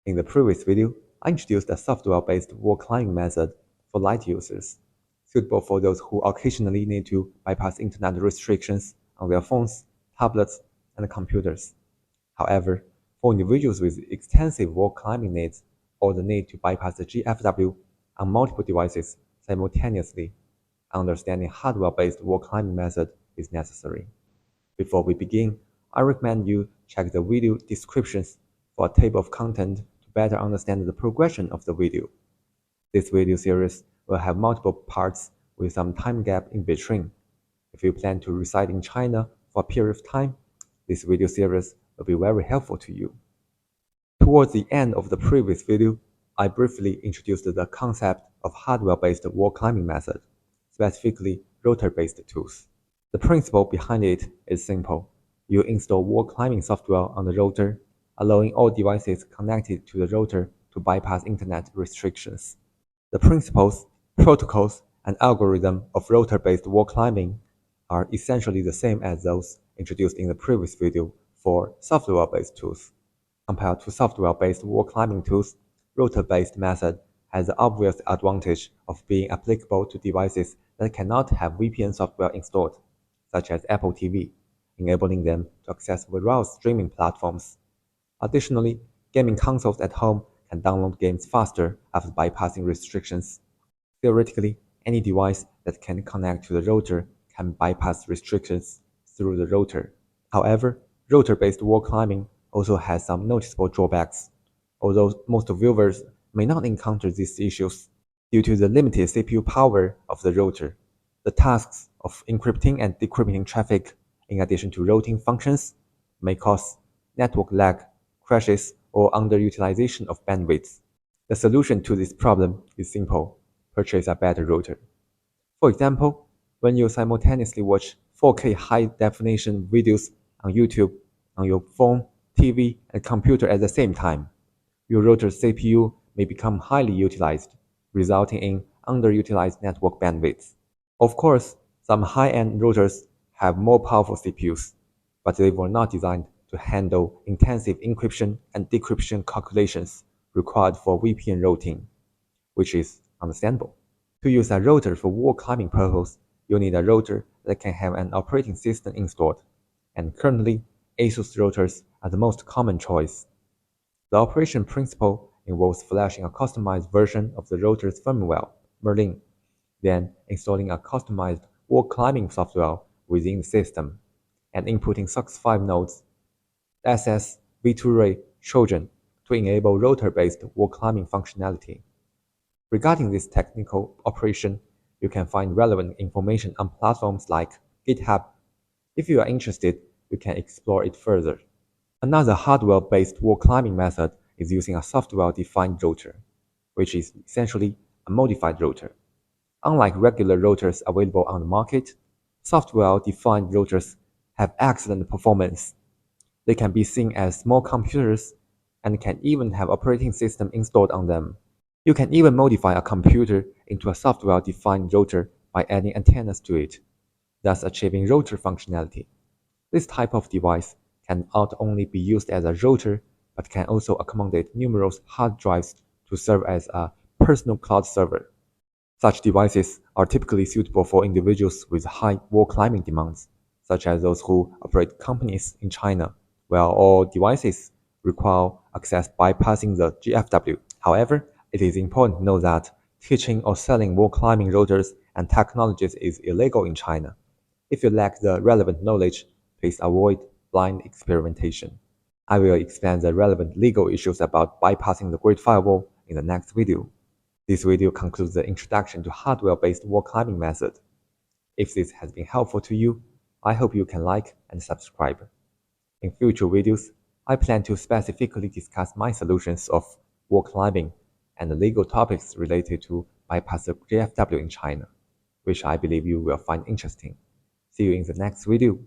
In the previous video, I introduced a software-based wall climbing method for light users, suitable for those who occasionally need to bypass internet restrictions on their phones, tablets, and computers. However, for individuals with extensive wall climbing needs or the need to bypass the GFW on multiple devices simultaneously, understanding hardware-based wall climbing method is necessary. Before we begin, I recommend you check the video descriptions for a table of content to better understand the progression of the video. This video series will have multiple parts with some time gap in between. If you plan to reside in China for a period of time, this video series will be very helpful to you. Towards the end of the previous video, I briefly introduced the concept of hardware-based wall climbing method, specifically router-based tools. The principle behind it is simple. You install wall climbing software on the router, allowing all devices connected to the router to bypass internet restrictions. The principles, protocols, and algorithm of router-based wall climbing are essentially the same as those introduced in the previous video for software-based tools. Compared to software-based wall climbing tools, router-based method has the obvious advantage of being applicable to devices that cannot have VPN software installed, such as Apple TV, enabling them to access various streaming platforms. Additionally, gaming consoles at home can download games faster after bypassing restrictions. Theoretically, any device that can connect to the router can bypass restrictions through the router. However, router-based wall climbing also has some noticeable drawbacks. Although most viewers may not encounter these issues, due to the limited CPU power of the router, the tasks of encrypting and decrypting traffic, in addition to routing functions, may cause network lag, crashes, or underutilization of bandwidth. The solution to this problem is simple: purchase a better router. For example, when you simultaneously watch 4K high-definition videos on YouTube, on your phone, TV, and computer at the same time, your router's CPU may become highly utilized, resulting in underutilized network bandwidth. Of course, some high-end routers have more powerful CPUs, but they were not designed to handle intensive encryption and decryption calculations required for VPN routing, which is understandable. To use a router for wall climbing purpose, you need a router that can have an operating system installed, and currently, ASUS routers are the most common choice. The operation principle involves flashing a customized version of the router's firmware, Merlin, then installing a customized wall climbing software within the system, and inputting SOX5 nodes, SS V2Ray Trojan to enable router-based wall climbing functionality. Regarding this technical operation, you can find relevant information on platforms like GitHub. If you are interested, you can explore it further. Another hardware-based wall climbing method is using a software-defined router, which is essentially a modified router. Unlike regular routers available on the market, software-defined routers have excellent performance. They can be seen as small computers and can even have operating system installed on them. You can even modify a computer into a software-defined router by adding antennas to it, thus achieving router functionality. This type of device can not only be used as a router, but can also accommodate numerous hard drives to serve as a personal cloud server. Such devices are typically suitable for individuals with high wall climbing demands, such as those who operate companies in China, where all devices require access bypassing the GFW. However, it is important to know that teaching or selling wall climbing routers and technologies is illegal in China. If you lack the relevant knowledge, please avoid blind experimentation. I will explain the relevant legal issues about bypassing the Great Firewall in the next video. This video concludes the introduction to hardware-based wall climbing method. If this has been helpful to you, I hope you can like and subscribe. In future videos, I plan to specifically discuss my solutions of wall climbing and the legal topics related to bypass the GFW in China, which I believe you will find interesting. See you in the next video.